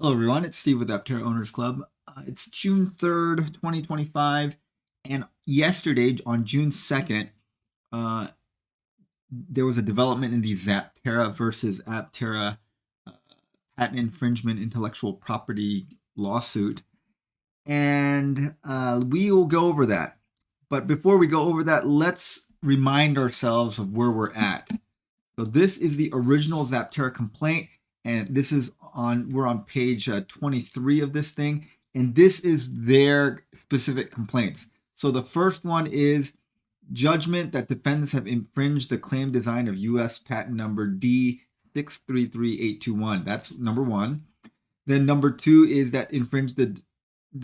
Hello, everyone. It's Steve with Aptera Owners Club. It's June 3rd, 2025. And yesterday, on June 2nd, uh, there was a development in the Zaptera versus Aptera uh, patent infringement intellectual property lawsuit. And we will go over that. But before we go over that, let's remind ourselves of where we're at. So this is the original Zaptera complaint, and we're on page 23 of this thing, and this is their specific complaints. So the first one is judgment that defendants have infringed the claim design of U.S. patent number D633821. That's number one. Then number two is that infringed the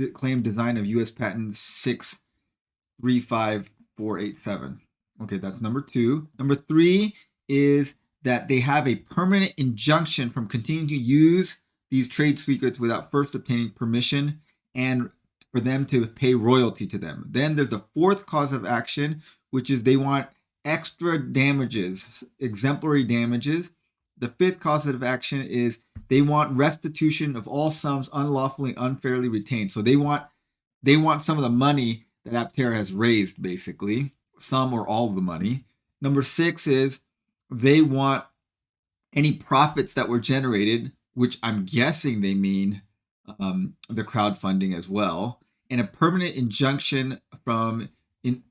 claim design of U.S. patent 635487. Okay, that's number two. Number three is that they have a permanent injunction from continuing to use these trade secrets without first obtaining permission and for them to pay royalty to them. Then there's the fourth cause of action, which is they want extra damages, exemplary damages. The fifth cause of action is they want restitution of all sums unlawfully, unfairly retained. So they want some of the money that Aptera has raised, basically, some or all of the money. Number six is they want any profits that were generated, which I'm guessing they mean the crowdfunding as well, and a permanent injunction from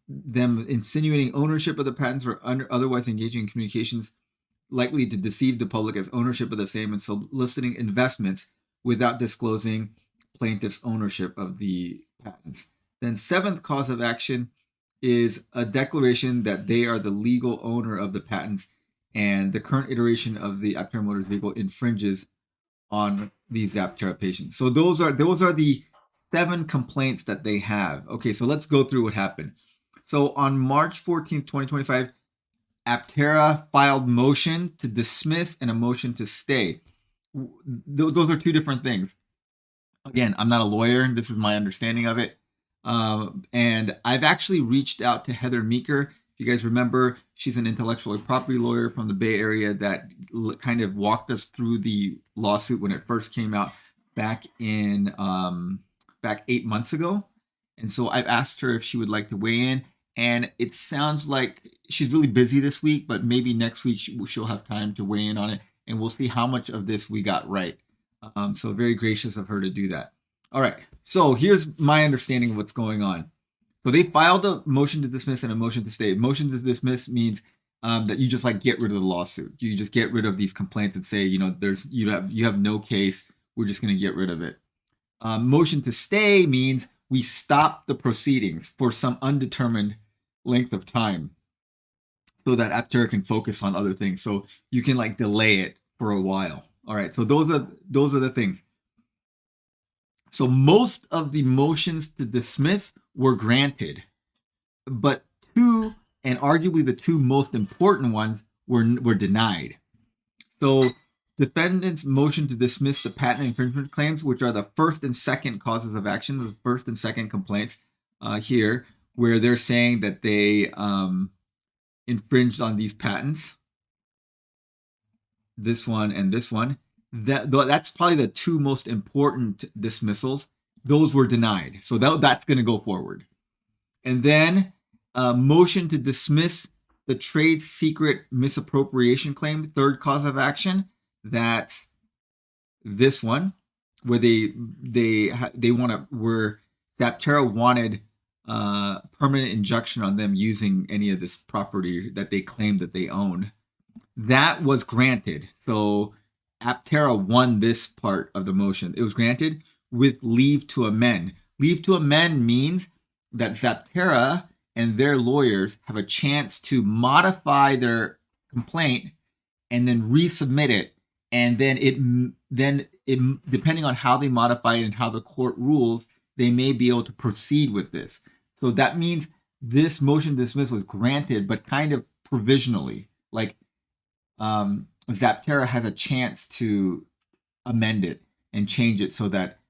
them insinuating ownership of the patents or otherwise engaging in communications likely to deceive the public as ownership of the same and soliciting investments without disclosing plaintiff's ownership of the patents. Then seventh cause of action is a declaration that they are the legal owner of the patents and the current iteration of the Aptera Motors vehicle infringes on the Zaptera patients. So those are the 7 complaints that they have. Okay, so let's go through what happened. So on March 14th, 2025, Aptera filed motion to dismiss and a motion to stay. Those are two different things. Again, I'm not a lawyer. This is my understanding of it. And I've actually reached out to Heather Meeker. If you guys remember, she's an intellectual property lawyer from the Bay Area that kind of walked us through the lawsuit when it first came out back 8 months ago. And so I've asked her if she would like to weigh in. And it sounds like she's really busy this week, but maybe next week she'll have time to weigh in on it. And we'll see how much of this we got right. So very gracious of her to do that. All right. So here's my understanding of what's going on. So they filed a motion to dismiss and a motion to stay. Motion to dismiss means that you just like get rid of the lawsuit. You just get rid of these complaints and say, you have no case. We're just going to get rid of it. Motion to stay means we stop the proceedings for some undetermined length of time so that Aptera can focus on other things. So you can like delay it for a while. All right. So those are the things. So most of the motions to dismiss were granted, but two, and arguably the two most important ones, were denied. So defendants' motion to dismiss the patent infringement claims, which are the first and second causes of action, the first and second complaints here, where they're saying that they infringed on these patents, this one and this one. That's probably the two most important dismissals. Those were denied. So that's going to go forward. And then motion to dismiss the trade secret misappropriation claim, third cause of action. That's this one, where where Zaptera wanted permanent injunction on them using any of this property that they claimed that they own. That was granted. So Aptera won this part of the motion. It was granted with leave to amend. Leave to amend means that Zaptera and their lawyers have a chance to modify their complaint and then resubmit it. And then it depending on how they modify it and how the court rules, they may be able to proceed with this. So that means this motion to dismiss was granted, but kind of provisionally. Like Zaptera has a chance to amend it and change it so that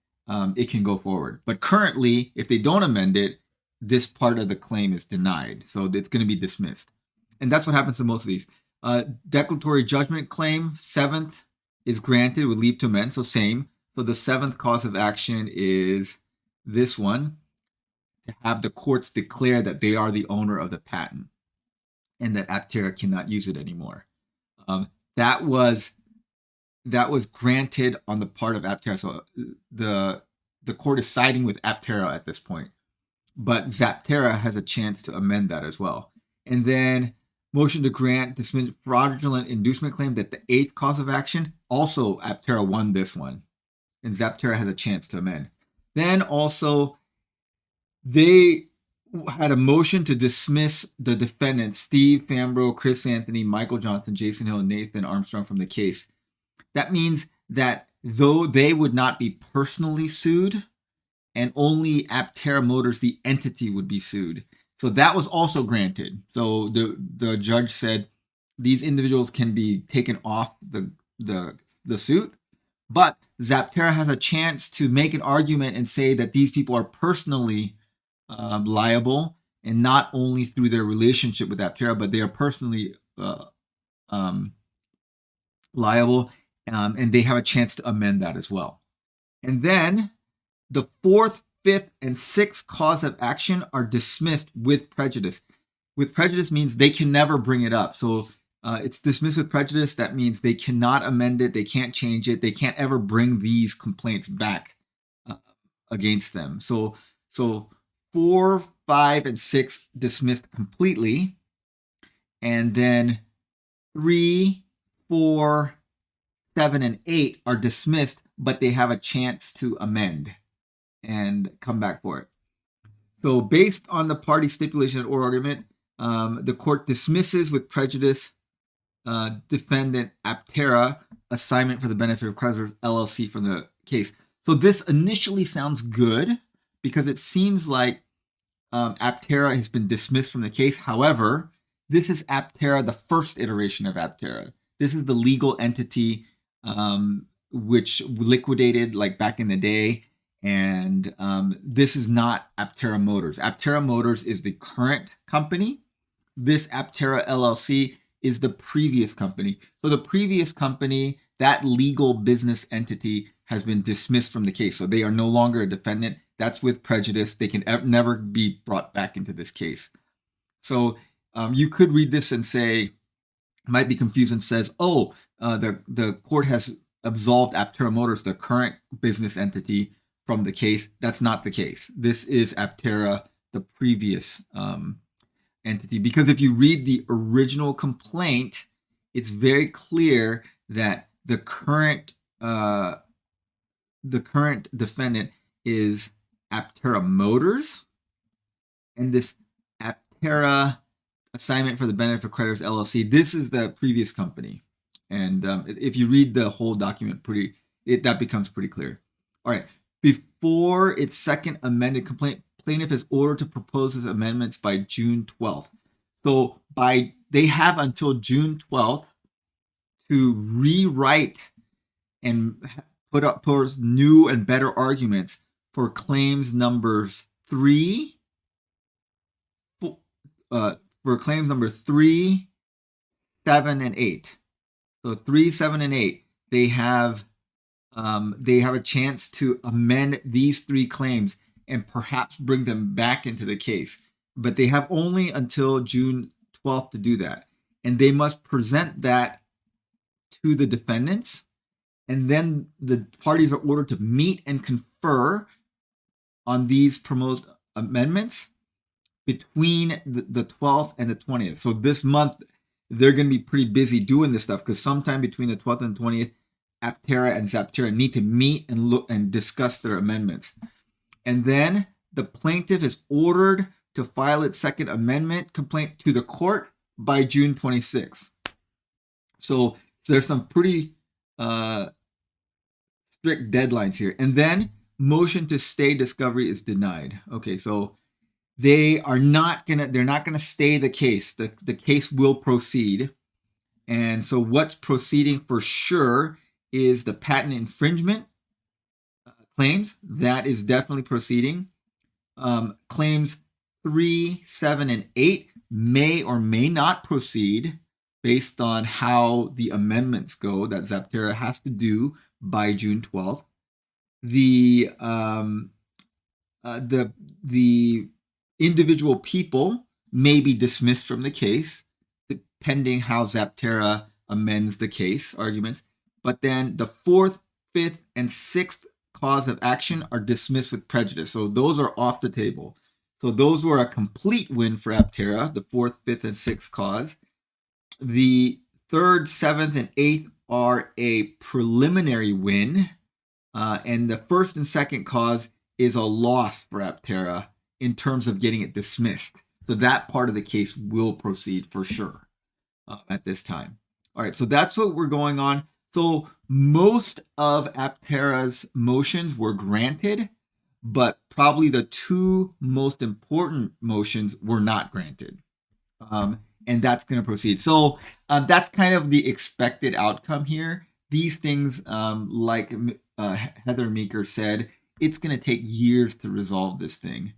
it can go forward. But currently, if they don't amend it, this part of the claim is denied. So it's going to be dismissed. And that's what happens to most of these. Declaratory judgment claim, seventh, is granted with leave to amend. So same. So the seventh cause of action is this one, to have the courts declare that they are the owner of the patent and that Aptera cannot use it anymore. That was granted on the part of Aptera. So the court is siding with Aptera at this point, but Zaptera has a chance to amend that as well. And then motion to grant dismiss fraudulent inducement claim, that the eighth cause of action, also Aptera won this one, and Zaptera has a chance to amend. Then also they had a motion to dismiss the defendants, Steve Fambro, Chris Anthony, Michael Johnson, Jason Hill, and Nathan Armstrong, from the case. That means that though they would not be personally sued, and only Aptera Motors, the entity, would be sued. So that was also granted. So the judge said these individuals can be taken off the suit, but Zaptera has a chance to make an argument and say that these people are personally liable, and not only through their relationship with Aptera, but they are personally liable, and they have a chance to amend that as well. And then the fourth, fifth, and sixth cause of action are dismissed with prejudice. With prejudice means they can never bring it up. So it's dismissed with prejudice. That means they cannot amend it. They can't change it. They can't ever bring these complaints back against them. So 4, 5, and 6 dismissed completely. And then 3, 4, 7, and 8 are dismissed, but they have a chance to amend and come back for it. So based on the party stipulation and oral argument, the court dismisses with prejudice defendant Aptera assignment for the benefit of creditors LLC from the case. So this initially sounds good because it seems like Aptera has been dismissed from the case. However, this is Aptera, the first iteration of Aptera. This is the legal entity which liquidated like back in the day. And this is not Aptera Motors. Aptera Motors is the current company. This Aptera LLC is the previous company. So the previous company, that legal business entity, has been dismissed from the case. So they are no longer a defendant. That's with prejudice. They can never be brought back into this case. So you could read this and say, might be confused and says, oh, the court has absolved Aptera Motors, the current business entity, from the case. That's not the case. This is Aptera, the previous entity. Because if you read the original complaint, it's very clear that the current defendant is Aptera Motors, and this Aptera assignment for the benefit of creditors LLC, this is the previous company. And if you read the whole document, that becomes pretty clear. All right. Before its second amended complaint, plaintiff is ordered to propose his amendments by June 12th. So they have until June 12th to rewrite and put new and better arguments for claims numbers 3, for claims number 3, 7, and 8. So 3, 7, and 8, they have a chance to amend these 3 claims and perhaps bring them back into the case. But they have only until June 12th to do that. And they must present that to the defendants. And then the parties are ordered to meet and confer on these proposed amendments between the 12th and the 20th. So this month, they're going to be pretty busy doing this stuff because sometime between the 12th and 20th, Aptera and Zaptera need to meet and look and discuss their amendments. And then the plaintiff is ordered to file its second amendment complaint to the court by June 26th. So there's some pretty strict deadlines here. And then motion to stay discovery is denied. Okay, so they're not gonna stay the case. The case will proceed. And so what's proceeding for sure is the patent infringement claims. That is definitely proceeding. Claims 3, 7, and 8 may or may not proceed based on how the amendments go that Zaptera has to do by June 12th. the um, the individual people may be dismissed from the case, depending how Zaptera amends the case arguments. But then the fourth, fifth, and sixth cause of action are dismissed with prejudice. So those are off the table. So those were a complete win for Aptera, the fourth, fifth, and sixth cause. The third, seventh, and eighth are a preliminary win. And the first and second cause is a loss for Aptera in terms of getting it dismissed. So that part of the case will proceed for sure at this time. All right, so that's what we're going on. So most of Aptera's motions were granted, but probably the two most important motions were not granted. And that's going to proceed. So that's kind of the expected outcome here. These things, like Heather Meeker said, it's going to take years to resolve this thing.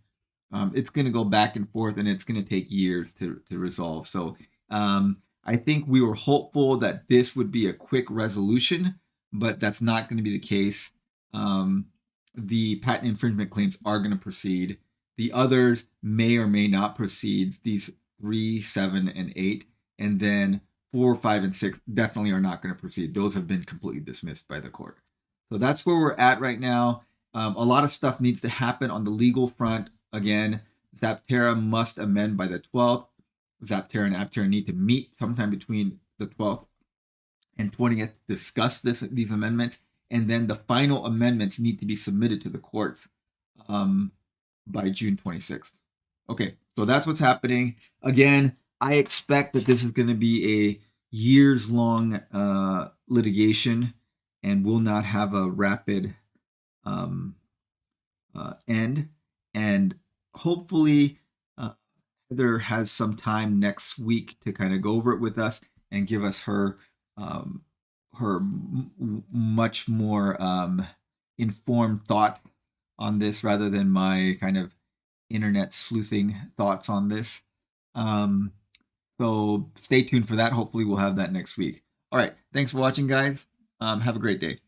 It's going to go back and forth, and it's going to take years to resolve. So I think we were hopeful that this would be a quick resolution, but that's not going to be the case. The patent infringement claims are going to proceed. The others may or may not proceed. These 3, 7, and 8, and then 4, 5, and 6 definitely are not going to proceed. Those have been completely dismissed by the court. So that's where we're at right now. A lot of stuff needs to happen on the legal front. Again, Zaptera must amend by the 12th. Zaptera and Aptera need to meet sometime between the 12th and 20th to discuss these amendments, and then the final amendments need to be submitted to the courts by June 26th. Okay, so that's what's happening. Again, I expect that this is going to be a years-long litigation and will not have a rapid end. And hopefully, Heather has some time next week to kind of go over it with us and give us her much more informed thought on this rather than my kind of internet sleuthing thoughts on this. So stay tuned for that. Hopefully we'll have that next week. All right. Thanks for watching, guys. Have a great day.